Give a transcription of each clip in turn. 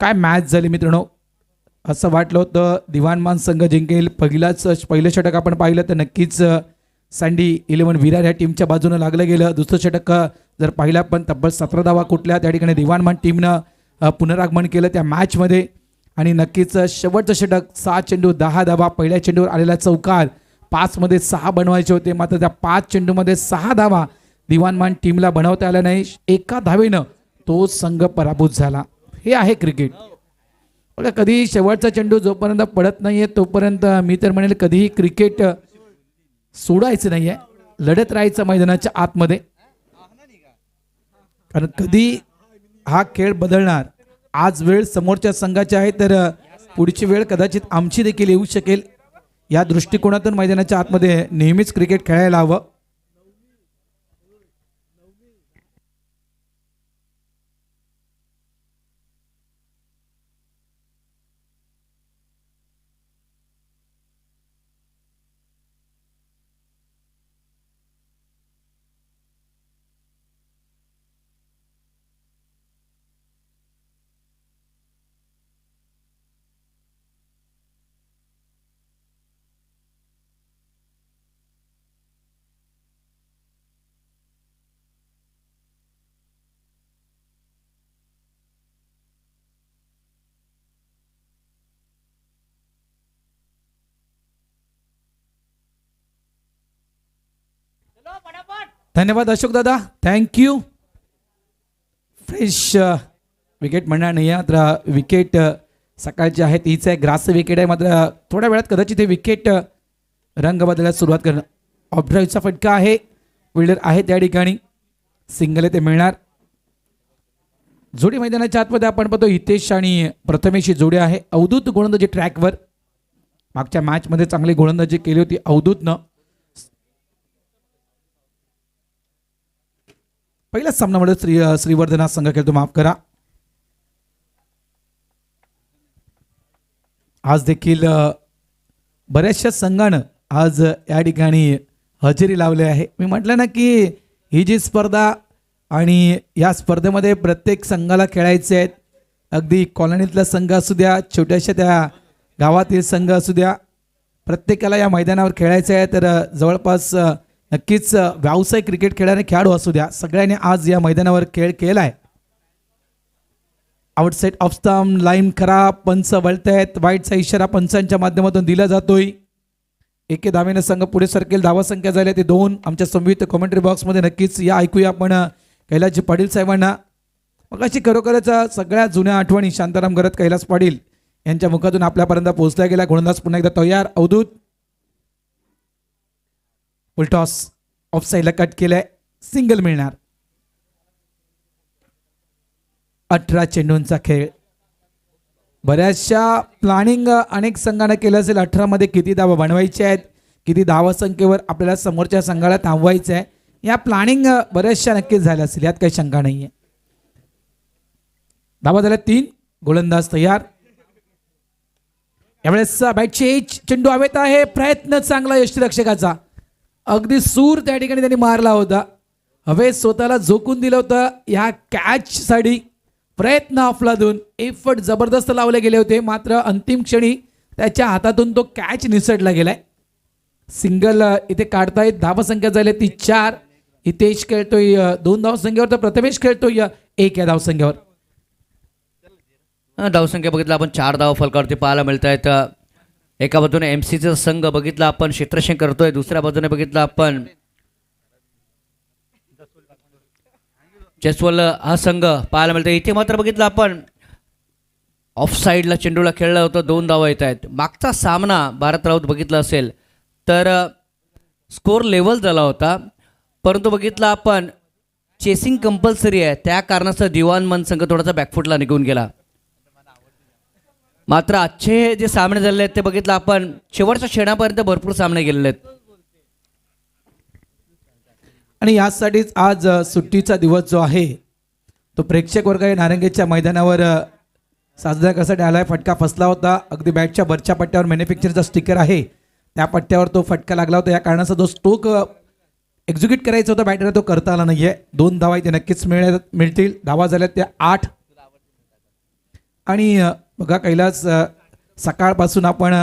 काय मॅच झाली मित्रांनो. असं वाटलं होतं दिवाणमान संघ जिंकेल. पहिलं षटक आपण पाहिलं तर नक्कीच सँडी 11 विरार ह्या टीमच्या बाजूनं लागलं गेलं. दुसरं षटक जर पाहिलं पण तब्बल 17 धावा कुठल्या त्या ठिकाणी दिवाणमान टीमनं पुनरागमन केलं त्या मॅचमध्ये. आणि नक्कीच शेवटचं षटक 6 चेंडू 10 धावा. पहिल्या चेंडूवर आलेला चौकार 5 मध्ये 6 बनवायचे होते, मात्र त्या 5 चेंडूमध्ये 6 धावा दिवाणमान टीमला बनवता आल्या नाही. एका धावेनं तो संघ पराभूत झाला. हे आहे क्रिकेट. बघा कधी शेवटचा चेंडू जोपर्यंत पडत नाहीये तोपर्यंत मी तर म्हणेल कधीही क्रिकेट सोडायचं नाहीये, लढत राहायचं मैदानाच्या आतमध्ये. कारण कधी हा खेळ बदलणार. आज वेळ समोरच्या संघाची आहे तर पुढची वेळ कदाचित आमची देखील येऊ शकेल. या दृष्टिकोनातून मैदानाच्या आतमध्ये नेहमीच क्रिकेट खेळायला हवं. धन्यवाद अशोक दादा, थँक्यू. फ्रेश विकेट म्हणणार नाही आहे, मात्र विकेट सकाळची आहे तीच आहे. ग्रास विकेट आहे, मात्र थोड्या वेळात कदाचित हे विकेट रंग बदलायला सुरुवात करणं. ऑफड्राईव्हचा फटका आहे, फिल्डर आहे त्या ठिकाणी, सिंगल आहे ते मिळणार. जोडी मैदानाच्या आतमध्ये आपण पाहतो हितेश आणि प्रथमेशची जोडी आहे. अवधूत गोलंदाजी ट्रॅकवर. मागच्या मॅचमध्ये चांगली गोलंदाजी केली होती अवधूतनं. पहिल्याच सामन्यामध्ये श्रीवर्धना संघ खेळतो, माफ करा. आज देखील बऱ्याचशा संघानं आज या ठिकाणी हजेरी लावली आहे. मी म्हटलं ना की ही जी स्पर्धा आणि या स्पर्धेमध्ये प्रत्येक संघाला खेळायचे आहेत. अगदी कॉलनीतला संघ असू द्या, छोट्याशा त्या गावातील संघ असू द्या, प्रत्येकाला या मैदानावर खेळायचं आहे. तर जवळपास नक्कीच व्यावसायिक क्रिकेट खेळणारे खेळाडू असू द्या, सगळ्यांनी आज या मैदानावर खेळ केलाय. आउटसाइड ऑफ स्टंप, लाईन खराब, पंच वळतायत. वाईटचा इशारा पंचांच्या माध्यमातून दिला जातोय. एके धावेने संघ पुढे सरकेल. धावा संख्या झाल्या ते 2. आमच्या संयुक्त कॉमेंट्री बॉक्समध्ये नक्कीच या ऐकूया आपण कैलासजी पाटील साहेबांना. मग अशी खरोखरच सगळ्या जुन्या आठवणी शांताराम गरत, कैलास पाटील यांच्या मुखातून आपल्यापर्यंत पोहोचल्या गेल्या. गोलंदाज पुन्हा एकदा तयार. अवधूत फुलटॉस ऑफ साईडला कट केलाय, सिंगल मिळणार. 18 चेंडूंचा खेळ. बऱ्याचशा प्लॅनिंग अनेक संघाने केलं असेल. 18 मध्ये किती धावा बनवायचे आहेत, किती धावा संख्येवर आपल्याला समोरच्या संघाला थांबवायचं आहे, या प्लॅनिंग बऱ्याचशा नक्कीच झाल्या असेल, यात काही शंका नाहीये. धावा झाल्या 3. गोलंदाज तयार. यावेळेस बॅटची एज, चेंडू हवेत आहे. प्रयत्न चांगला यष्टीरक्षकाचा, अगदी सूर त्या ठिकाणी त्यांनी मारला होता. हवे स्वतःला झोकून दिलं होतं या कॅच साठी. प्रयत्न अफलातून, एफर्ट जबरदस्त लावले गेले होते, मात्र अंतिम क्षणी त्याच्या हातातून तो कॅच निसटला गेलाय. सिंगल इथे काढतायत. धावा संख्या झाली ती 4. हितेश खेळतोय 2 धावसंख्येवर, तर प्रथमेश खेळतोय 1 या धावसंख्येवर. धावसंख्या बघितलं आपण 4 धावा फलकावरती पाहायला मिळत आहेत. एका बाजूने एमसीचा संघ बघितला आपण क्षेत्ररक्षण करतोय, दुसऱ्या बाजूने बघितलं आपण जसवल हा संघ पाहायला मिळतोय. इथे मात्र बघितलं आपण ऑफ साईडला चेंडूला खेळलं होतं, 2 धावा येत आहेत. मागचा सामना भारत राऊत बघितला असेल तर स्कोर लेवल झाला होता, परंतु बघितलं आपण चेसिंग कंपल्सरी आहे, त्या कारणास्तव दिवाणमान संघ थोडासा बॅकफुटला निघून गेला. मात्र आजचे जे सामने झालेले आहेत ते बघितलं आपण शेवटच्या क्षणापर्यंत भरपूर सामने गेलेले आहेत. आणि यासाठीच आज सुट्टीचा दिवस जो आहे तो प्रेक्षक वर्ग नारंगीच्या मैदानावर साजरा करण्यासाठी आलाय. फटका फसला होता, अगदी बॅटच्या वरच्या पट्ट्यावर मॅन्युफॅक्चरचा स्टिकर आहे त्या पट्ट्यावर तो फटका लागला होता. या कारणाचा जो स्ट्रोक एक्झिक्यूट करायचा होता बॅटरला तो करता आला नाहीये. 2 धावा इथे नक्कीच मिळतील. धावा झाल्या त्या 8. आणि बघा कैलास, सकाळपासून आपण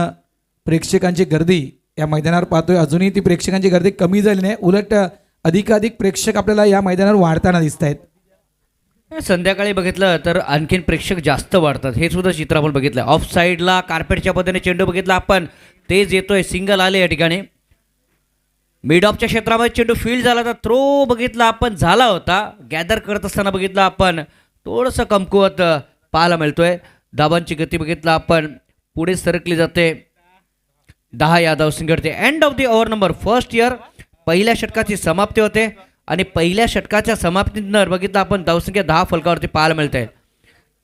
प्रेक्षकांची गर्दी या मैदानावर पाहतोय. अजूनही ती प्रेक्षकांची गर्दी कमी झाली नाही, उलट अधिकाधिक प्रेक्षक आपल्याला या मैदानावर वाढताना दिसत आहेत. संध्याकाळी बघितलं तर आणखीन प्रेक्षक जास्त वाढतात, हे सुद्धा चित्र आपण बघितलं. ऑफ साईडला कार्पेटच्या पद्धतीने चेंडू बघितला आपण, तेज येतोय, सिंगल आले या ठिकाणी. मिड ऑफच्या क्षेत्रामध्ये चेंडू फील्ड झाला, तर थ्रो बघितला आपण झाला होता. गॅदर करत असताना बघितलं आपण थोडंसं कमकुवत पाहायला मिळतोय. धाबांची गती बघितला आपण, पुढे सरकली जाते. 10 या धावसंख्येवरती end of the over number first year. पहिल्या षटकाची समाप्ती होते आणि पहिल्या षटकाच्या समाप्तीनंतर बघितलं आपण धावसंख्या 10 फलकावरती पाहायला मिळते.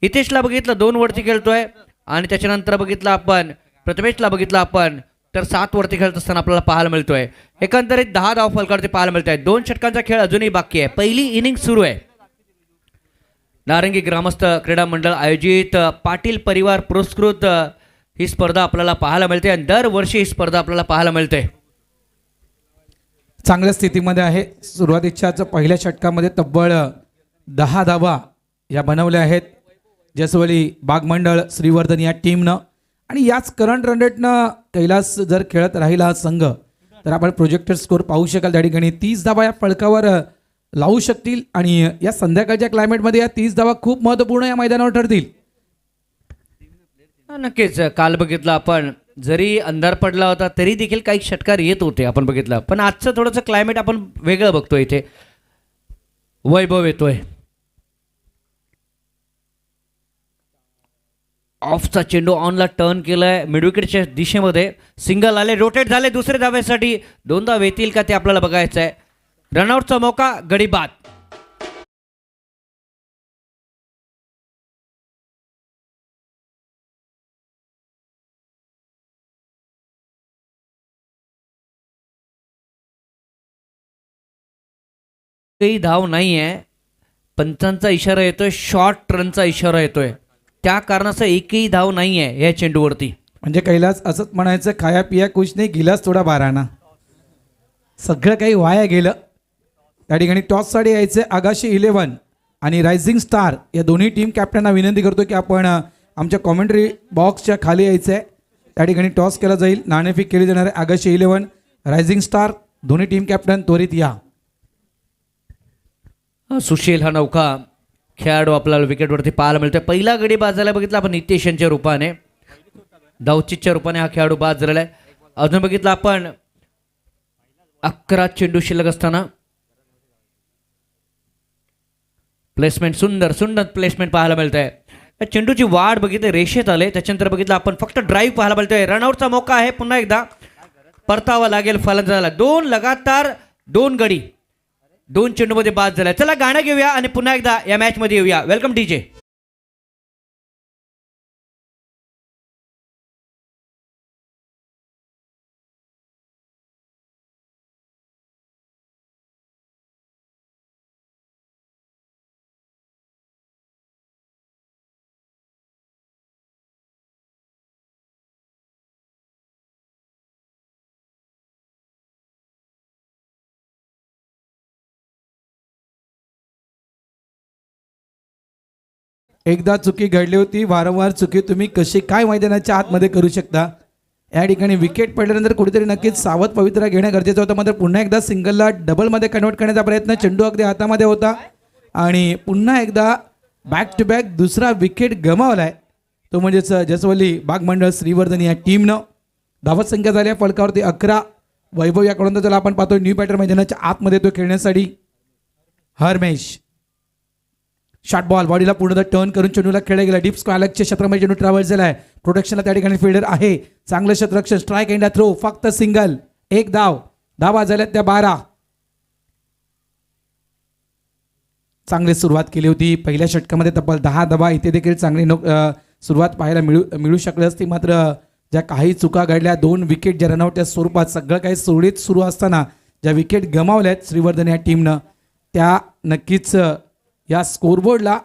हितेशला बघितलं 2 वरती खेळतोय आणि त्याच्यानंतर बघितलं आपण प्रथमेशला बघितलं आपण तर 7 वरती खेळत असताना आपल्याला पाहायला मिळतोय. एकंदरीत 10 धाव फलकावरती पाहायला मिळत आहे. 2 षटकांचा खेळ अजूनही बाकी आहे. पहिली इनिंग सुरू आहे. नारंगी ग्रामस्थ क्रीडा मंडळ आयोजित पाटील परिवार पुरस्कृत ही स्पर्धा आपल्याला पाहायला मिळते आणि दरवर्षी ही स्पर्धा आपल्याला पाहायला मिळते. चांगल्या स्थितीमध्ये आहे. सुरुवातीच्याच पहिल्या षटकामध्ये तब्बल 10 धावा या बनवल्या आहेत जसवली बागमंडळ श्रीवर्धन या टीमनं. आणि याच करंट रन रेटनं कैलास जर खेळत राहिला हा संघ तर आपण प्रोजेक्टेड स्कोर पाहू शकाल. त्या ठिकाणी 30 धावा या फलकावर लावू शकतील आणि या संध्याकाळच्या क्लायमेटमध्ये या 30 धावा खूप महत्त्वपूर्ण या मैदानावर ठरतील. नक्कीच. काल बघितलं आपण जरी अंधार पडला होता तरी देखील काही षटकार येत होते आपण बघितलं, पण आजचं थोडंसं क्लायमेट आपण वेगळं बघतोय. इथे वैभव येतोय. ऑफचा चेंडू ऑनला टर्न केलाय मिडविकेटच्या दिशेमध्ये. सिंगल आले, रोटेट झाले दुसऱ्या धावेसाठी. 2 धाव येतील का ते आपल्याला बघायचं आहे. रनआउटचा मौका, गडी बाद. काही धाव नाही आहे. पंचांचा इशारा येतोय, शॉर्ट रनचा इशारा येतोय. त्या कारणाचं एकही धाव नाही आहे या चेंडूवरती. म्हणजे कैलास असंच म्हणायचं, खाया पिया कुछ नाही, गिलास थोडा बाराना. सगळं काही वाया गेलं. त्या ठिकाणी टॉससाठी यायचं आगाशी 11 आणि रायझिंग स्टार या दोन्ही टीम कॅप्टनना विनंती करतो की आपण आमच्या कॉमेंट्री बॉक्सच्या खाली यायचं आहे. त्या ठिकाणी टॉस केला जाईल, नाणेफेक केली जाणार आहे. आगाशी 11 रायझिंग स्टार, दोन्ही टीम कॅप्टन त्वरित या. सुशील हा नौका खेळाडू आपल्याला विकेटवरती पाहायला मिळतोय. पहिला गडी बाद झाला बघितला आपण नितेश यांच्या रूपाने, धावचितच्या रूपाने हा खेळाडू बाद झालेला आहे. अजून बघितलं आपण 11 चेंडू शिल्लक असताना प्लेसमेंट, सुंदर सुंदर प्लेसमेंट पाहायला मिळतंय. चेंडूची वाढ बघितली, रेषेत आले. त्याच्यानंतर बघितलं आपण फक्त ड्राईव्ह पाहायला मिळतोय. रनआउटचा मौका आहे. पुन्हा एकदा परतावा लागेल फलंदाजाला. 2 लगातार 2 गडी 2 चेंडूमध्ये बाद झाला. चला गाणं घेऊया आणि पुन्हा एकदा या मॅच मध्ये येऊया. Welcome DJ. एकदा चुकी घडली होती, वारंवार चुकी तुम्ही कशी काय मैदानाच्या आतमध्ये करू शकता. या ठिकाणी विकेट पडल्यानंतर कुठेतरी नक्कीच सावध पवित्रा घेणं गरजेचं होतं. मात्र पुन्हा एकदा सिंगलला डबलमध्ये कन्वर्ट करण्याचा प्रयत्न, चेंडू अगदी हातामध्ये होता आणि पुन्हा एकदा बॅक टू बॅक दुसरा विकेट गमावलाय. तो म्हणजेच जसवली बागमंडळ श्रीवर्धन या टीमनं. धावत संख्या झाली आहे फलकावरती 11. वैभव याकडून तर त्याला आपण पाहतो न्यू बॅटर मैदानाच्या आतमध्ये तो खेळण्यासाठी. हरमेश शॉर्ट बॉल बॉडीला पूर्ण टर्न करून चेंडूला खेळला गेला. डीप स्क्वॅलकच्या क्षेत्रामध्ये चेंडू ट्रॅव्हल्स झाला आहे. प्रोटेक्शनला त्या ठिकाणी फिल्डर आहे. चांगलं क्षेत्ररक्षण, स्ट्राईक एंड थ्रो, फक्त सिंगल. 1 धाव. धावा झाल्यात त्या 12. चांगली सुरुवात केली होती पहिल्या षटकामध्ये, तब्बल 10 धावा. इथे देखील चांगली सुरुवात पाहायला मिळू शकली असती. मात्र ज्या काही चुका घडल्या, 2 विकेट ज्या रनआउटच्या स्वरूपात, सगळं काही सुरळीत सुरू असताना ज्या विकेट गमावल्यात श्रीवर्धन या टीमनं, त्या नक्कीच या स्कोरबोर्डला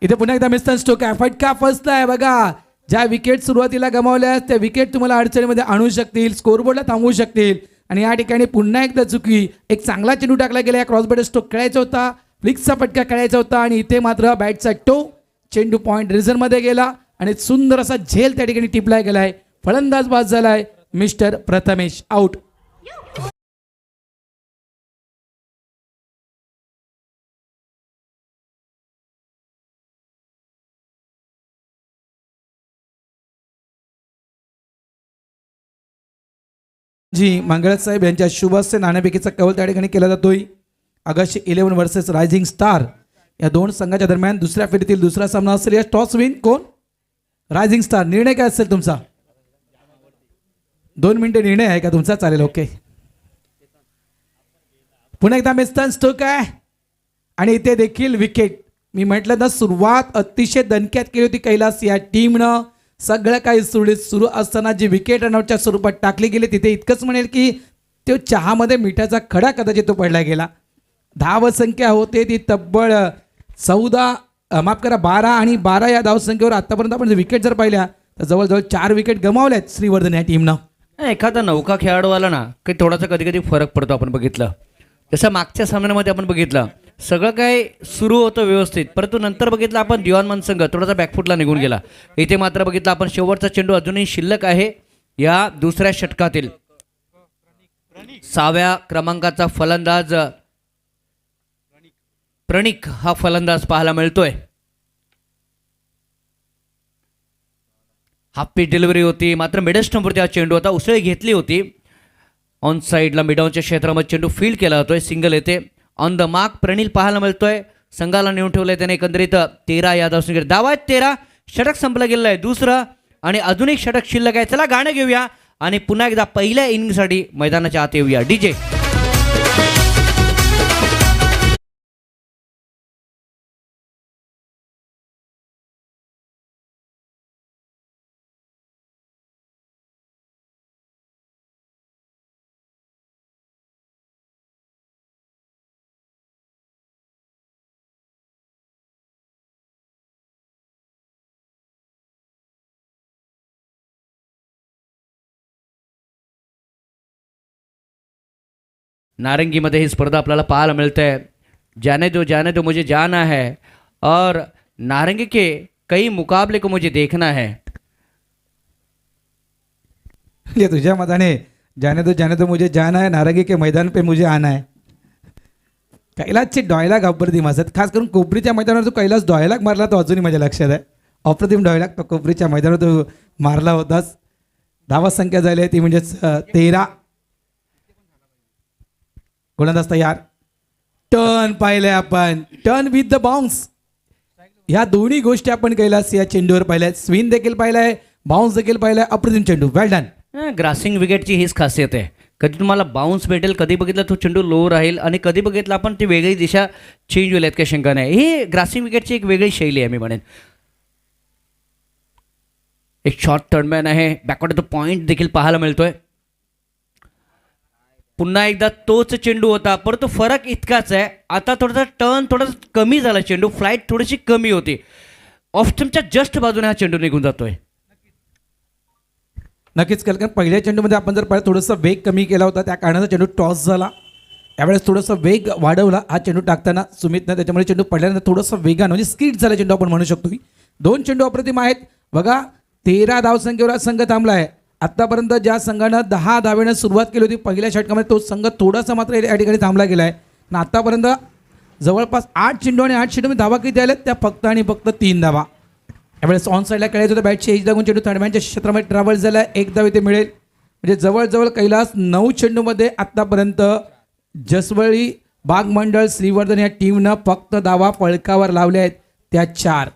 इथे पुन्हा एकदा मिस्टर स्टोक आहे. फटका फसलाय बघा. ज्या विकेट सुरुवातीला गमावल्या त्या विकेट तुम्हाला अडचणीमध्ये आणू शकतील, स्कोरबोर्डला थांबवू शकतील. आणि या ठिकाणी पुन्हा एकदा चुकी. एक चांगला चेंडू टाकला गेला, क्रॉसबेड स्ट्रोक खेळायचा होता फ्लिक्सचा फटका खेळायचा होता आणि इथे मात्र बॅटचा टो चेंडू पॉईंट रिझनमध्ये गेला आणि सुंदर असा झेल त्या ठिकाणी टिपलाय गेलाय. फलंदाज बाद झालाय मिस्टर प्रथमेश आउट. जी मंगळ साहेब यांच्या शुभ हस्ते नाणेफेकीचा कौल त्या ठिकाणी केला जातोय. आगाशी 11 वर्सेस रायझिंग स्टार या दोन संघाच्या दरम्यान दुसऱ्या फेरीतील दुसरा सामना असेल. या टॉस विन कोण? Rising star. निर्णय काय असेल तुमचा? 2 मिनिटे निर्णय आहे का तुमचा? चालेल, ओके. पुन्हा एकदा मिस्टर स्टोक आहे आणि इथे देखील विकेट. मी म्हटलं ना सुरुवात अतिशय दणक्यात केली होती कैलास या टीमनं. सगळं काही सुरळीत सुरू असताना जी विकेट रनआउटच्या स्वरूपात टाकली गेली तिथे इतकंच म्हणेल की तो चहामध्ये मिठाचा खडा कदाचित तो पडला गेला. धावसंख्या होते ती तब्बल 12 आणि 12 या धावसंख्येवर आतापर्यंत आपण विकेट जर पाहिल्या तर जवळजवळ 4 विकेट गमावल्यात श्रीवर्धन या टीमनं. एखादा नौका खेळाडू आला ना काही थोडासा कधी कधी फरक पडतो. आपण बघितलं जसं मागच्या सामन्यामध्ये आपण बघितलं सगळं काय सुरू होतं व्यवस्थित, परंतु नंतर बघितलं आपण दिवानमान संघ थोडासा बॅकफुटला निघून गेला. इथे मात्र बघितलं आपण शेवटचा चेंडू अजूनही शिल्लक आहे. या दुसऱ्या षटकातील 6व्या क्रमांकाचा फलंदाज प्रणिक हा फलंदाज पाहायला मिळतोय. हाफ पिच डिलिव्हरी होती मात्र मिडल स्टंपवरती हा चेंडू होता. उसळी घेतली होती ऑन साईडला मिडॉनच्या क्षेत्रामध्ये चेंडू फील्ड केला जातोय. सिंगल येते ऑन द मार्क. प्रणिल पाहायला मिळतोय संघाला नेऊन ठेवलंय त्याने. एकंदरीत 13 या धावसंख्येत धावा 13. षटक संपलं गेलेलं आहे दुसरं आणि अजून एक षटक शिल्लक आहे. चला गाणं घेऊया आणि पुन्हा एकदा पहिल्या इनिंगसाठी मैदानाच्या आत येऊया. डीजे नारंगीमध्ये ही स्पर्धा आपल्याला पाहायला मिळते. जाने दो मुझे जाना है और नारंगी के कई मुकाबले को मुझे देखना है. ये तुझ्या मताने जाने दो मुझे जाना है, नारंगी के मैदान पे मुझे आना है. कैलासचे डॉयलाग अप्रतिम असतात. खास करून कोपरीच्या मैदानावर जो कैलास डॉयलाग मारला तो अजूनही माझ्या लक्षात आहे. अप्रतिम डॉयलाग तो कोपरीच्या मैदानावर तो मारला होताच. धावा संख्या झाली आहे ती म्हणजेच 13. गोलंदाज तयार. टर्न पाहिलंय आपण. Turn with the bounce. ह्या दोन्ही गोष्टी आपण कैलास या चेंडूवर पाहिल्यात. स्विंग देखील पाहिलाय, बाउन्स देखील पाहिलाय. अप्रतिम चेंडू. वेल डन. ग्रासिंग विकेटची हीच खासियत आहे. कधी तुम्हाला बाउन्स भेटेल, कधी बघितलं तो चेंडू लो राहील आणि कधी बघितलं आपण ती वेगळी दिशा चेंज होईल. काही शंका नाही. ही ग्रासिंग विकेटची एक वेगळी शैली आहे मी म्हणेन. एक शॉर्ट टर्नमॅन आहे. बॅकवर्ड द पॉइंट देखील पाहायला मिळतोय. पुन्हा एकदा तोच चेंडू होता परंतु फरक इतकाच आहे. आता थोडासा टर्न थोडासा कमी झाला चेंडू. फ्लाईट थोडीशी कमी होती. ऑफ स्टंपच्या जस्ट बाजूने हा चेंडू निघून जातोय. नक्कीच कारण पहिल्या चेंडूमध्ये आपण जर पाहिलं थोडंसं वेग कमी केला होता त्या कारणाचा चेंडू टॉस झाला. यावेळेस थोडंसं वेग वाढवला हा चेंडू टाकताना सुमितनं. त्याच्यामुळे चेंडू पडल्यानंतर थोडंसं वेगानं म्हणजे स्किड झाला चेंडू आपण म्हणू शकतो. 2 चेंडू अप्रतिम आहेत. बघा 13 धावसंख्येवर संघ थांबला आहे. आत्तापर्यंत ज्या संघानं 10 धावेनं सुरुवात केली होती पहिल्या षटकामध्ये तो संघ थोडासा मात्र या ठिकाणी थांबला गेला आहे. आणि आत्तापर्यंत जवळपास 8 चेंडू आणि 8 चेंडूमध्ये धावा किती आल्यात त्या फक्त आणि फक्त 3 धावा. यावेळेस ऑन साईडला खेळायचं होतं. बॅटची एज लागून चेंडू थर्डमॅनच्या क्षेत्रामध्ये ट्रॅव्हल झाला. 1 धाव इथे मिळेल. म्हणजे जवळजवळ कैलास 9 चेंडूमध्ये आत्तापर्यंत जसवळी बाग मंडळ श्रीवर्धन या टीमनं फक्त धावा फळकावर लावल्या आहेत त्या 4.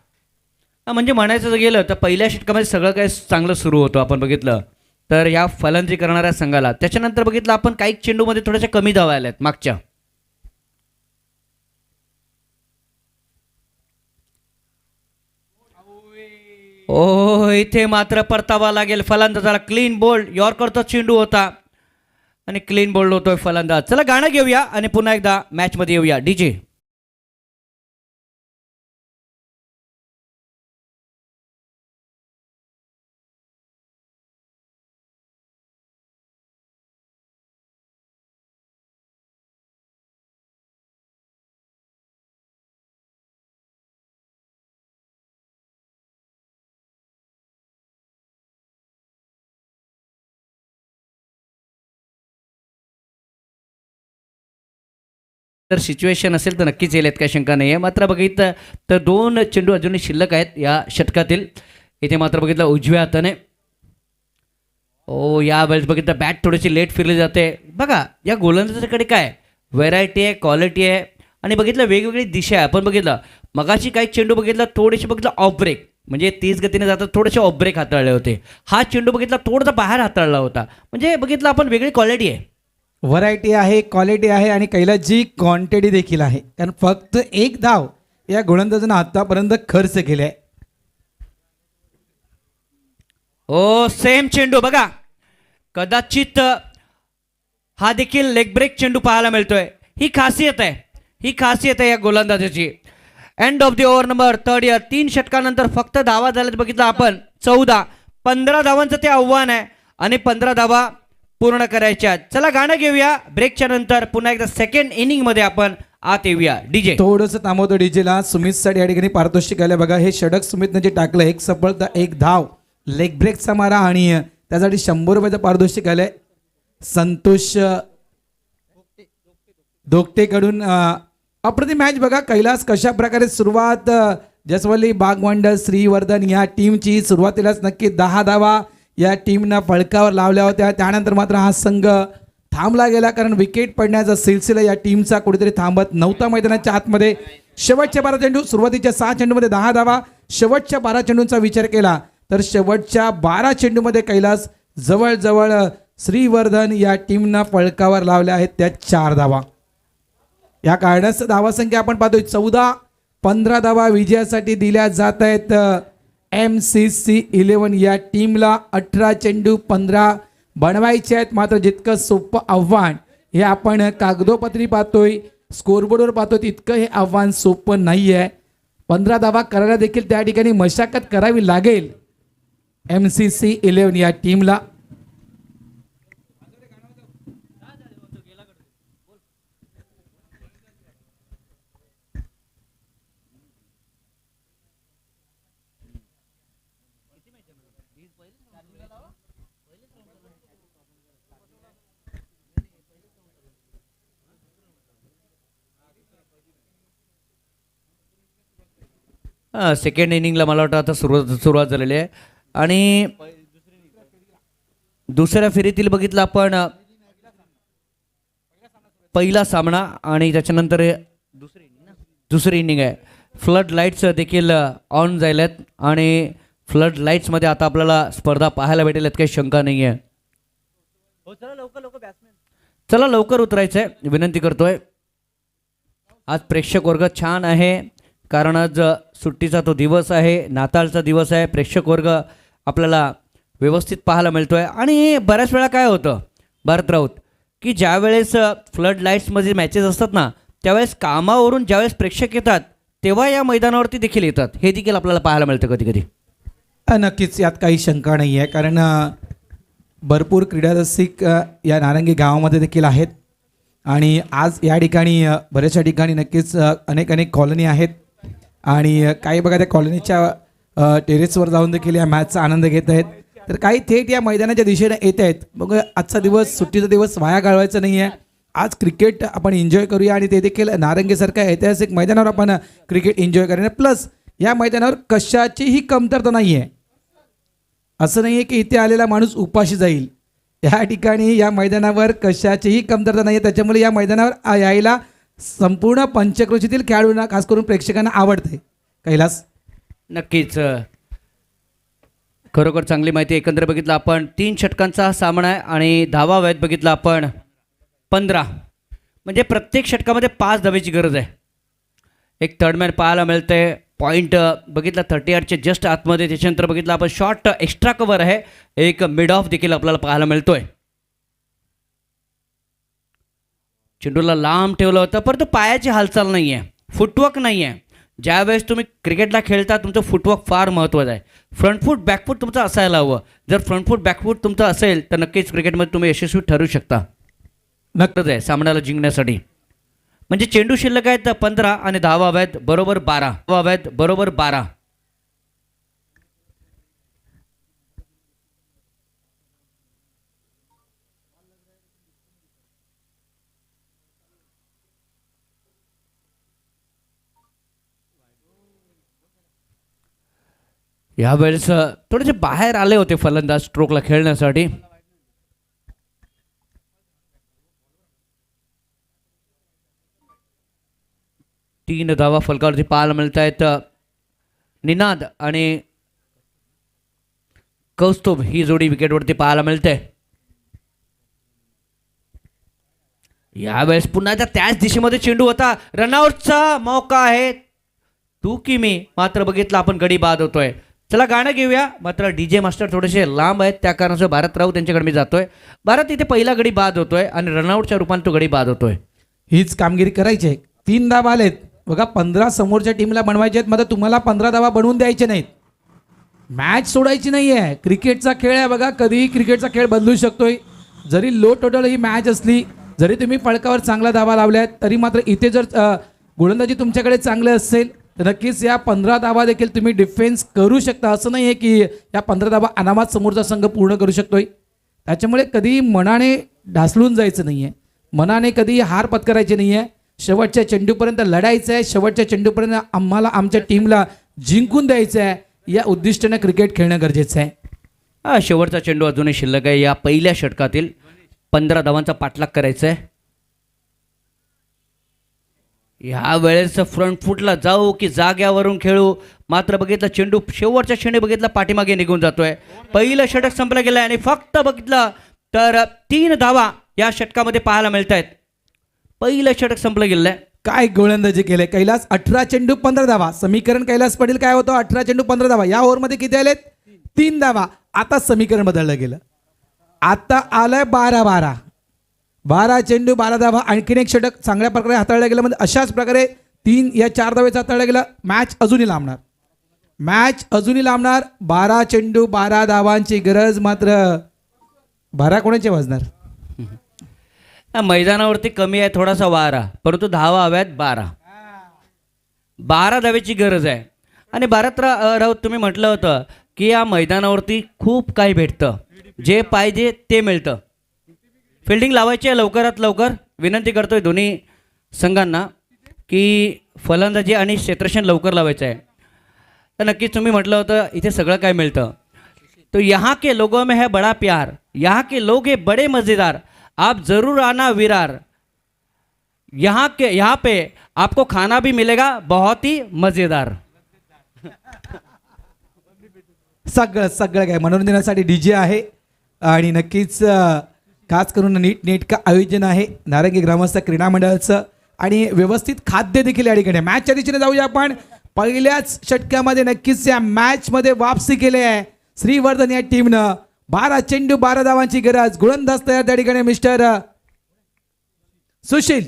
म्हणजे म्हणायचं जर गेलं तर पहिल्या षटकामध्ये सगळं काही चांगलं सुरू होतं. आपण बघितलं तर या फलंदाजी करणाऱ्या संघाला त्याच्यानंतर बघितलं आपण काही चेंडूमध्ये थोड्याशा कमी धावा आल्यात मागच्या. ओ इथे मात्र परतावा लागेल फलंदाजाला. क्लीन बोल्ड यॉर्करचा चेंडू होता आणि क्लीन बोल्ड होतोय फलंदाज. चला गाणं घेऊया आणि पुन्हा एकदा मॅचमध्ये येऊया. डीजे तर सिच्युएशन असेल तर नक्कीच येईल, काही शंका नाही आहे. मात्र बघितलं तर 2 चेंडू अजूनही शिल्लक आहेत या षटकातील. इथे मात्र बघितलं उजव्या हाताने यावेळेस बघितलं बॅट थोडीशी लेट फिरली जाते. बघा या गोलंदाजाकडे काय व्हेरायटी आहे, क्वालिटी आहे आणि बघितलं वेगवेगळी दिशा आहे. आपण बघितलं मगाशी काही चेंडू बघितला थोडेसे बघितलं ऑफ ब्रेक, म्हणजे 30 गतीने जातात थोडेसे ऑफ ब्रेक हाताळले होते. हा चेंडू बघितला थोडासा बाहेर हाताळला होता, म्हणजे बघितलं आपण वेगळी क्वालिटी आहे, व्हरायटी आहे, क्वालिटी आहे आणि कैलासजी क्वांटिटी देखील आहे. कारण फक्त एक धाव या गोलंदाजानं आतापर्यंत खर्च केले आहे. सेम चेंडू बघा, कदाचित हा देखील लेग ब्रेक चेंडू पाहायला मिळतोय. ही खासियत आहे, ही खासियत आहे या गोलंदाजाची. End of the over number 3 3 षटकानंतर फक्त धावा झाल्यात बघितलं आपण 14. 15 धावांचं ते आव्हान आहे आणि 15 धावा पूर्ण करायच्या. चला गाणं घेऊया, ब्रेकच्या नंतर पुन्हा एकदा सेकंड इनिंग मध्ये आपण आत येऊया. डीजे थोडंसं थांबवतो डीजेला. सुमितसाठी या ठिकाणी पारितोषिक आलं बघा. हे षटक सुमितनं जे टाकलं, एक सफलता, एक धाव, लेग ब्रेकचा मारा आणि त्यासाठी 100 रुपयाचं पारितोषिक आलंय संतोष दोगटेकडून. अप्रतिम मॅच बघा. कैलास कशा प्रकारे सुरुवात, जसवली बागवंडर श्रीवर्धन या टीमची सुरुवातीलाच नक्की 10 धावा या टीमनं फळकावर लावल्या होत्या. त्यानंतर मात्र हा संघ थांबला गेला, कारण विकेट पडण्याचा सिलसिला या टीमचा कुठेतरी थांबत नव्हता मैदानाच्या आतमध्ये. शेवटच्या 12 चेंडू, सुरुवातीच्या 6 चेंडूमध्ये 10 धावा. शेवटच्या 12 चेंडूंचा विचार केला तर शेवटच्या 12 चेंडूमध्ये कैलास जवळजवळ श्रीवर्धन या टीमनं फळकावर लावल्या आहेत त्या 4 धावा. या कारणाचं धावासंख्या आपण पाहतोय 14. 15 धावा विजयासाठी दिल्या जात आहेत MCC 11 या टीमला. 18 चेंडू 15 बनवायचे आहेत. मात्र जितकं सोपं आव्हान हे आपण कागदोपत्री पाहतोय, स्कोरबोर्डवर पाहतोय, तितकं हे आव्हान सोपं नाही आहे. 15 धावा करायला देखील त्या ठिकाणी मशागत करावी लागेल MCC 11 या टीमला. सेकंड इनिंगला मला वाटतं आता सुरुवात झालेली आहे आणि दुसऱ्या फेरीतील बघितलं आपण पहिला सामना आणि त्याच्यानंतर दुसरी इनिंग आहे. फ्लड लाईट्स देखील ऑन झालेत आणि फ्लड लाईट्समध्ये आता आपल्याला स्पर्धा पाहायला भेटेल यात काही शंका नाही आहे. चला लवकर उतरायचं आहे, विनंती करतोय. आज प्रेक्षक वर्ग छान आहे, कारण आज सुट्टीचा तो दिवस आहे, नाताळचा दिवस आहे. प्रेक्षक वर्ग आपल्याला व्यवस्थित पाहायला मिळतोय. आणि बऱ्याच वेळा काय होतं भारत राऊत, की ज्यावेळेस फ्लड लाईट्समध्ये मॅचेस असतात ना, त्यावेळेस कामावरून ज्यावेळेस प्रेक्षक येतात तेव्हा या मैदानावरती देखील येतात, हे देखील आपल्याला पाहायला मिळतं कधी कधी. नक्कीच यात काही शंका नाही आहे, कारण भरपूर क्रीडा रसिक या नारंगी गावामध्ये देखील आहेत आणि आज या ठिकाणी बऱ्याचशा ठिकाणी नक्कीच अनेक कॉलनी आहेत आणि काही बघा त्या कॉलनीच्या टेरेसवर जाऊन देखील या मॅचचा आनंद घेत आहेत. तर काही थेट या मैदानाच्या दिशेने येत आहेत. मग आजचा दिवस, सुट्टीचा दिवस वाया घालवायचा नाही आहे. आज क्रिकेट आपण एन्जॉय करूया आणि ते देखील नारंगीसारख्या ऐतिहासिक मैदानावर आपण क्रिकेट एन्जॉय करूया. प्लस या मैदानावर कशाचीही कमतरता नाही आहे. असं नाही आहे की इथे आलेला माणूस उपाशी जाईल. या ठिकाणी या मैदानावर कशाचीही कमतरता नाही आहे. त्याच्यामुळे या मैदानावर यायला संपूर्ण पंचक्रोशीतील खेळाडूंना, खास करून प्रेक्षकांना आवडते. कैलास नक्कीच खरोखर चांगली माहिती. एकंदर बघितलं आपण 3 षटकांचा सामना आहे आणि धावा वयात बघितलं आपण 15, म्हणजे प्रत्येक षटकामध्ये 5 धावेची गरज आहे. एक थर्डमॅन पाहायला मिळतंय. पॉईंट बघितला 38च्या जस्ट आतमध्ये. त्याच्यानंतर बघितलं आपण शॉर्ट एक्स्ट्रा कव्हर आहे, एक मिड ऑफ देखील आपल्याला पाहायला मिळतोय. चेंडूला लांब ठेवलं होतं, परंतु पायाची हालचाल नाही आहे, फुटवर्क नाही आहे. ज्यावेळेस तुम्ही क्रिकेटला खेळता तुमचं फुटवर्क फार महत्त्वाचं आहे. फ्रंट फूट बॅकफूट तुमचं असायला हवं. जर फ्रंट फूट बॅकफूट तुमचं असेल तर नक्कीच क्रिकेटमध्ये तुम्ही यशस्वी ठरू शकता. नक्कीच आहे सामन्याला जिंकण्यासाठी. म्हणजे चेंडू शिल्लक आहेत 15 आणि धावा आहेत बरोबर 12. यावेळेस थोडेसे बाहेर आले होते फलंदाज स्ट्रोकला खेळण्यासाठी. तीन धावा फलकावरती पाहायला मिळत आहेत. निनाद आणि कौस्तुभ ही जोडी विकेटवरती पाहायला मिळते. यावेळेस पुन्हा त्याच दिशेमध्ये चेंडू होता. रनआउटचा मौका आहे तू की मी, मात्र बघितलं आपण गडी बाद होतोय. चला गाणं घेऊया. मात्र डीजे मास्टर थोडेसे लांब आहेत त्या कारणाचं भारत राऊत त्यांच्याकडे मी जातोय. भारत इथे पहिला गडी बाद होतोय आणि रनआउटच्या रूपाने तो गडी बाद होतोय. हीच कामगिरी करायची आहे. 3 धावा आलेत बघा. 15 समोरच्या टीमला बनवायचे आहेत. मात्र तुम्हाला 15 धावा बनवून द्यायचे नाहीत. मॅच सोडायची नाही आहे. क्रिकेटचा खेळ आहे बघा. कधीही क्रिकेटचा खेळ बदलू शकतोय. जरी लो टोटल ही मॅच असली, जरी तुम्ही फळकावर चांगला धावा लावल्यात, तरी मात्र इथे जर गोलंदाजी तुमच्याकडे चांगले असेल तर नक्कीच या 15 धावा देखील तुम्ही डिफेन्स करू शकता. असं नाही आहे की या 15 धावा अनामात समोरचा संघ पूर्ण करू शकतोय. त्याच्यामुळे कधी मनाने ढासळून जायचं नाही आहे. मनाने कधी हार पत्करायची नाही आहे. शेवटच्या चेंडूपर्यंत लढायचं आहे. शेवटच्या चेंडूपर्यंत आम्हाला आमच्या टीमला जिंकून द्यायचं आहे. या उद्दिष्टाने क्रिकेट खेळणं गरजेचं आहे. शेवटचा चेंडू अजूनही शिल्लक आहे. या पहिल्या षटकातील 15 धावांचा पाठलाग करायचा आहे. ह्या वेळेस फ्रंट फुटला जाऊ की जाग्यावरून खेळू, मात्र बघितलं चेंडू शेवटच्या क्षणी बघितलं पाठीमागे निघून जातोय. पहिलं षटक संपलं गेलं आणि फक्त बघितलं तर 3 धावा या षटकामध्ये पाहायला मिळत आहेत. पहिलं षटक संपलं गेलंय. काय गोलंदाजी केले कैलास. 18 चेंडू 15 धावा. समीकरण कैलास पाटील काय होतं. 18 चेंडू 15 धावा. या ओव्हरमध्ये किती आलेत. 3 धावा. आता समीकरण बदललं गेलं. आता आलंय 12-12. 12 चेंडू 12 धावा. आणखीन एक षटक चांगल्या प्रकारे हाताळलं गेलं. म्हणजे अशाच प्रकारे 3 या 4 धावेचं हाताळलं गेलं. मॅच अजूनही लांबणार. मॅच अजूनही लांबणार. 12 चेंडू 12 धावांची गरज. मात्र 12 कोणाचे वाजणार. मैदानावरती कमी आहे थोडासा वारा, परंतु धावा हव्यात 12 धावेची गरज आहे. आणि भारत राऊत तुम्ही म्हटलं होतं की या मैदानावरती खूप काही भेटतं, जे पाहिजे ते मिळतं. फिल्डिंग लावायची आहे लवकरात लवकर. विनंती करतोय दोन्ही संघांना की फलंदाजी आणि क्षेत्ररक्षण लवकर लावायचं आहे. तर नक्कीच तुम्ही म्हटलं होतं इथे सगळं काय मिळतं. तो यहाँ के लोगों में है बड़ा प्यार, यहाँ के लोग है बड़े मज़ेदार, आप ज़रूर आना विरार, यहाँ पे आपको खाना भी मिलेगा बहुत ही मज़ेदार. सगळं सगळं काय मनोरंजनासाठी डीजे आहे. आणि नक्कीच खास करून नीटनेटकं आयोजन आहे नारंगी ग्रामस्थ क्रीडा मंडळाचं. आणि व्यवस्थित खाद्य देखील या ठिकाणी. मॅचच्या दिशेने जाऊया आपण. पहिल्याच षटकामध्ये नक्कीच या मॅचमध्ये वापसी केली आहे श्रीवर्धन या टीमनं. 12 चेंडू 12 धावांची गरज. गोलंदाज तयार त्या ठिकाणी मिस्टर सुशील.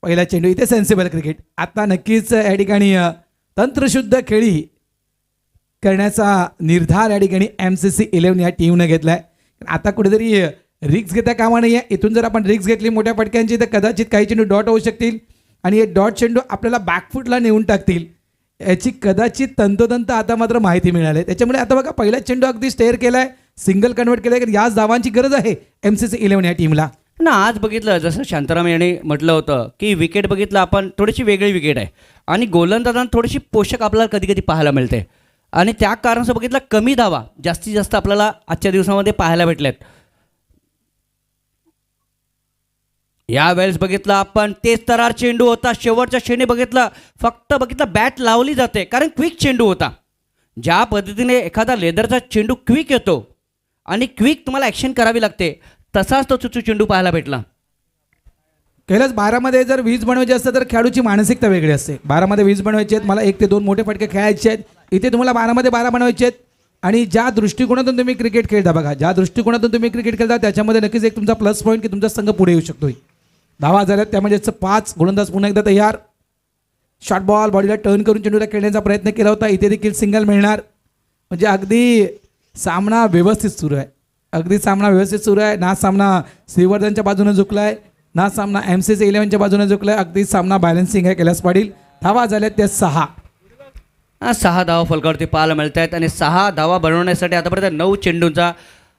पहिला चेंडू इथे सेन्सिबल क्रिकेट. आता नक्कीच या ठिकाणी तंत्रशुद्ध खेळी करण्याचा निर्धार या ठिकाणी MCC 11 या टीमनं घेतलाय. आता कुठेतरी रिक्स घेता कामा नाही आहे. इथून जर आपण रिक्स घेतली मोठ्या फटक्यांची तर कदाचित काही चेंडू डॉट होऊ शकतील आणि हे डॉट चेंडू आपल्याला बॅकफुटला नेऊन टाकतील. याची कदाचित तंतोतंत आता मात्र माहिती मिळाली. त्याच्यामुळे आता बघा पहिला चेंडू अगदी स्टेअर केलाय, सिंगल कन्वर्ट केलाय. याच धावांची गरज आहे MCC 11 या टीमला. ना आज बघितलं जसं शांताराम यांनी म्हटलं होतं की विकेट बघितलं आपण थोडीशी वेगळी विकेट आहे आणि गोलंदाजांना थोडीशी पोषक आपल्याला कधी कधी पाहायला मिळते. आणि त्या कारणाचं बघितलं कमी धावा जास्तीत जास्त आपल्याला आजच्या दिवसामध्ये पाहायला भेटल्यात. यावेळेस बघितलं आपण तेज तरार चेंडू होता. शेवटच्या क्षणी बघितलं फक्त बघितलं बॅट लावली जाते कारण क्विक चेंडू होता. ज्या पद्धतीने एखादा लेदरचा चेंडू क्विक येतो आणि क्विक तुम्हाला ॲक्शन करावी लागते तसाच तो चेंडू पाहायला भेटला. कैलास 12मध्ये जर 20 बनवायचे असतं तर खेळाडूची मानसिकता वेगळी असते. 12मध्ये 20 बनवायचे आहेत. मला 1 ते 2 मोठे फटके खेळायचे आहेत. इथे तुम्हाला 12मध्ये 12 बनवायचे आहेत. आणि ज्या दृष्टिकोनातून तुम्ही क्रिकेट खेळता बघा, ज्या दृष्टिकोनातून तुम्ही क्रिकेट खेळता त्याच्यामध्ये नक्कीच एक तुमचा प्लस पॉईंट की तुमचा संघ पुढे येऊ शकतोय. धावा झाल्यात त्यामध्ये 5. गोलंदाज पुन्हा एकदा तयार. शॉर्ट बॉल बॉडीला टर्न करून चेंडूला खेळण्याचा प्रयत्न केला होता. इथे देखील सिंगल मिळणार. म्हणजे अगदी सामना व्यवस्थित सुरू आहे. अगदी सामना व्यवस्थित सुरू आहे. ना सामना श्रीवर्धनच्या बाजूने झुकलाय ना सामना MCC 11च्या बाजूने झुकलाय. अगदी सामना बॅलन्सिंग आहे. कैलास पाटील. धावा झाल्यात त्या 6. 6 धावा फलकावरती पाहायला मिळत आहेत आणि 6 धावा बनवण्यासाठी आतापर्यंत 9 चेंडूंचा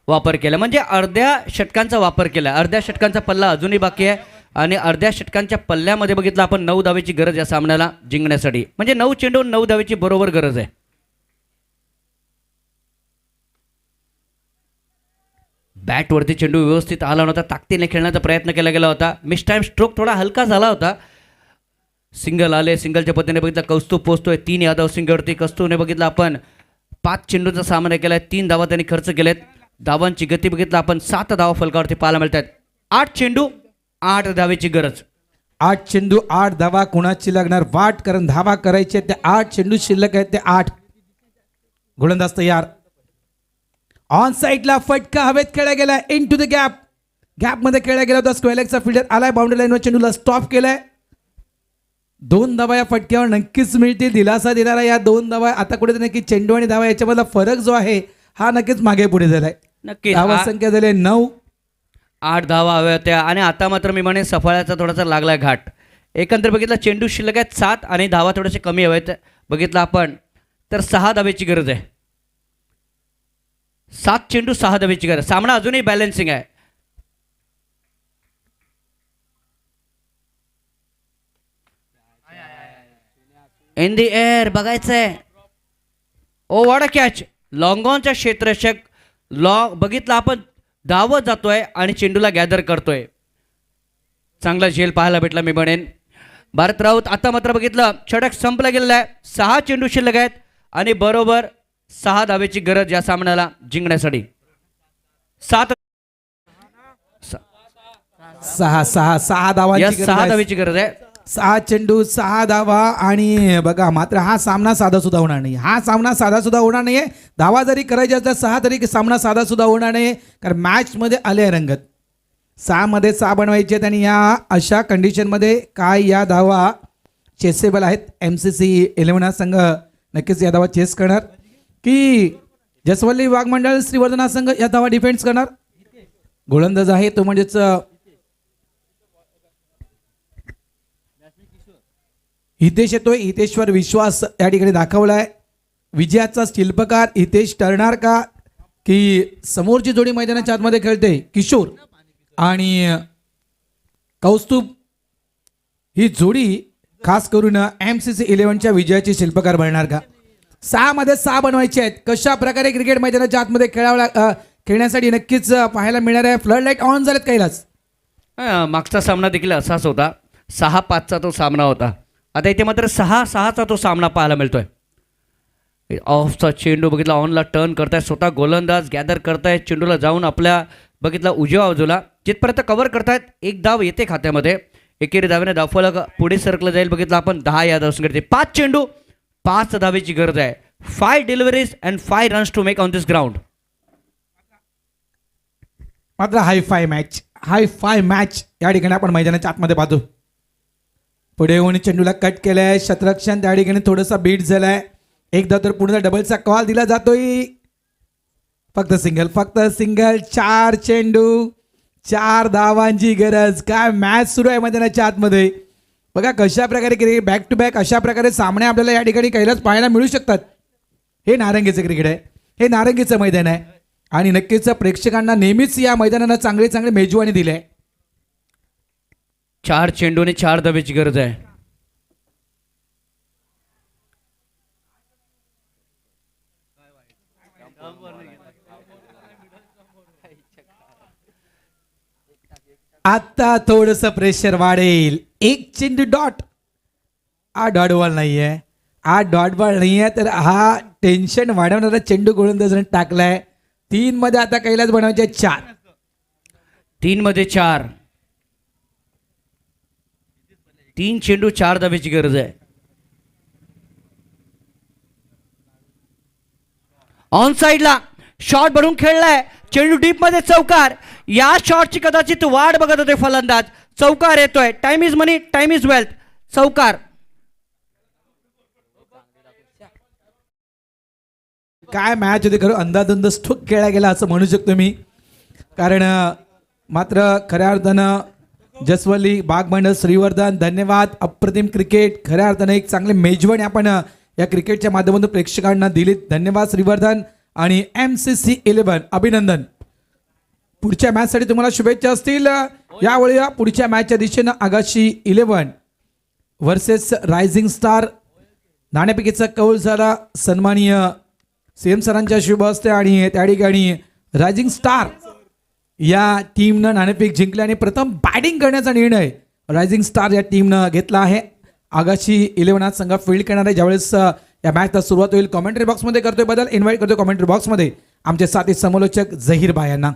वापर केला. म्हणजे अर्ध्या षटकांचा वापर केला. अर्ध्या षटकांचा पल्ला अजूनही बाकी आहे आणि अर्ध्या षटकांच्या पल्ल्यामध्ये बघितलं आपण 9 धावेची गरज या सामन्याला जिंकण्यासाठी. म्हणजे 9 चेंडू 9 धावेची बरोबर गरज आहे. बॅटवरती चेंडू व्यवस्थित आला नव्हता, ताकदीने खेळण्याचा प्रयत्न केला गेला होता. मिस टाईम स्ट्रोक थोडा हलका झाला होता. सिंगल आले, सिंगलच्या पद्धतीने बघितलं कौस्तुभ पोहोचतोय 3 यादव सिंगलवरती. कौस्तुभने बघितलं आपण 5 चेंडूचा सामना केला आहे, 3 धावा त्यांनी खर्च केलेत. धावांची गती बघितलं आपण 7 धावा फलकावरती पाहायला मिळतात. 8 चेंडू 8 धावेची गरज. 8 चेंडू 8 धावा कुणाची लागणार वाट, कारण धावा करायचे ते 8 चेंडू शिल्लक आहेत ते 8. गोलंदाज तयार. ऑन साईडला फटका हवेत खेळला गेला, इन टू द गॅप. गॅपमध्ये खेळला गेला होता. स्क्वेअर लेगचा फिल्डर आलाय, बाउंड्री लाईनवर चेंडूला स्टॉप केलाय. 2 धावा या फटक्यावर नक्कीच मिळतील. दिलासा देणारा या 2 धावा. आता कुठे नक्की चेंडू आणि धावा याच्यामधला फरक जो आहे हा नक्कीच मागे पुढे झालाय. नक्कीच धावा संख्या झाली 9. 8 धावा हव्या होत्या आणि आता मात्र मी म्हणेन सफाळ्याचा थोडासा लागलाय घाट. एकंदर बघितलं चेंडू शिल्लक आहेत 7 आणि धावा थोडेसे कमी हवेत. बघितलं आपण तर 6 धावेची गरज आहे. 7 चेंडू 6 धावेची गरज. सामना अजूनही बॅलन्सिंग आहे. इन दी एअर बघायचंय. ओ वॉट अ कॅच. लॉंगॉनच्या क्षेत्ररक्षक बघितलं आपण धावत जातोय आणि चेंडूला गॅदर करतोय. चांगला झेल पाहायला भेटला मी म्हणेन. भारत राऊत आता मात्र बघितलं षटक संपला गेलेला आहे. 6 चेंडू शिल्लक आहेत आणि बरोबर 6 धावेची गरज या सामन्याला जिंकण्यासाठी. 6 धावांची 6 धावेची गरज आहे. 6 चेंडू 6 धावा. आणि बघा मात्र हा सामना साधा सुद्धा होणार नाही. हा सामना साधा सुद्धा होणार नाहीये. धावा जरी करायच्या असतात 6 तरी सामना साधा सुद्धा होणार नाही, कारण मॅच मध्ये आले रंगत. 6 मध्ये 6 बनवायचे आहेत आणि या अशा कंडिशनमध्ये काय या धावा चेसेबल आहेत. MCC 11 हा संघ नक्कीच या धावा चेस करणार की जसवल्ली वाघमंडळ श्रीवर्धन हा संघ या धावा डिफेन्स करणार. गोलंदाज आहे तो म्हणजेच हितेश येतोय. हितेश्वर विश्वास या ठिकाणी दाखवलाय. विजयाचा शिल्पकार हितेश ठरणार का, की समोरची जोडी मैदानाच्या आतमध्ये खेळते किशोर आणि कौस्तुभ, ही जोडी खास करून MCC 11च्या विजयाची शिल्पकार बनणार का. 6 मध्ये 6 बनवायचे आहेत. कशा प्रकारे क्रिकेट मैदानाच्या आतमध्ये खेळण्यासाठी नक्कीच पाहायला मिळणार आहे. फ्लड लाईट ऑन झालेत कैलास. मागचा सामना देखील असाच होता. 6-5चा तो सामना होता. आता इथे मात्र 6-6चा तो सामना पाहायला मिळतोय. ऑफचा चेंडू बघितला, ऑनला टर्न करताय, स्वतः गोलंदाज गॅदर करतायत, चेंडूला जाऊन आपल्या बघितला उजव्या बाजूला जिथपर्यंत कव्हर करतायत. 1 धाव येते खात्यामध्ये. एकेरी धावेने धावफलक पुढे सरकलं जाईल. बघितलं आपण 10 या धावसंख्येत 5 चेंडू 5 धावेची गरज आहे. 5 deliveries and 5 runs to make on this ground. मात्र हाय फाय मॅच या ठिकाणी आपण मैदानाच्या आतमध्ये पाहतो. पुढे येऊन चेंडूला कट केलाय. शतरक्षण त्या ठिकाणी थोडासा बीट झालाय. एकदा तर पुढे डबलचा कॉल दिला जातोय. फक्त सिंगल 4 चेंडू 4 धावांची गरज. काय मॅच सुरू आहे मैदानाच्या आतमध्ये. बघा कशा प्रकारे क्रिकेट बॅक टू बॅक अशा प्रकारे सामने आपल्याला या ठिकाणी कैलास पाहायला मिळू शकतात. हे नारंगीचं क्रिकेट आहे, हे नारंगीचं मैदान आहे आणि नक्कीच प्रेक्षकांना नेहमीच या मैदानाला चांगले चांगले मेजवानी दिली आहे. 4 चेंडूने 4 धावेची गरज आहे. आता थोडस प्रेशर वाढेल. 1 चेंडू डॉट. हा डॉट बॉल नाहीये, हा डॉट बॉल नाहीये, तर हा टेन्शन वाढवणारा चेंडू गोलंदाजाने टाकलाय. 3 मध्ये आता कैलास बनवायचे 4. 3 मध्ये 4. 3 चेंडू 4 धावेची गरज आहे. ऑन साइडला शॉट भरून खेळलाय. चेंडू डीप मध्ये चौकार. या शॉटची कदाचित वाट बघत होते फलंदाज. चौकार येतोय. Time is money, time is wealth. चौकार. काय मॅच होती खरं. अंदाधुंद स्ट्रोक खेळला गेला असं म्हणू शकतो मी. कारण मात्र खऱ्या अर्थानं जसवली बागमंडळ श्रीवर्धन धन्यवाद. अप्रतिम क्रिकेट. खऱ्या अर्थानं एक चांगले मेजवानी आपण या क्रिकेटच्या माध्यमातून प्रेक्षकांना दिली. धन्यवाद श्रीवर्धन आणि MCC 11 अभिनंदन. पुढच्या मॅचसाठी तुम्हाला शुभेच्छा असतील. यावेळी पुढच्या मॅचच्या दिशेनं आगाशी 11 वर्सेस रायझिंग स्टार. नाणेफेकीचा कौल झाला सन्माननीय CM सरांच्या शुभ हस्ते आणि त्या ठिकाणी रायझिंग स्टार या टीमनं नाणेफेक जिंकली आणि प्रथम बॅटिंग करण्याचा निर्णय रायझिंग स्टार या टीमनं घेतला आहे. आगाशी 11 आज संघ फील्ड करणार आहे. ज्यावेळेस या मॅचला सुरुवात होईल कॉमेंट्री बॉक्समध्ये करतोय बदल इन्व्हाइट करतोय कॉमेंट्री बॉक्समध्ये आमचे साथी समालोचक झहीर भाई यांना.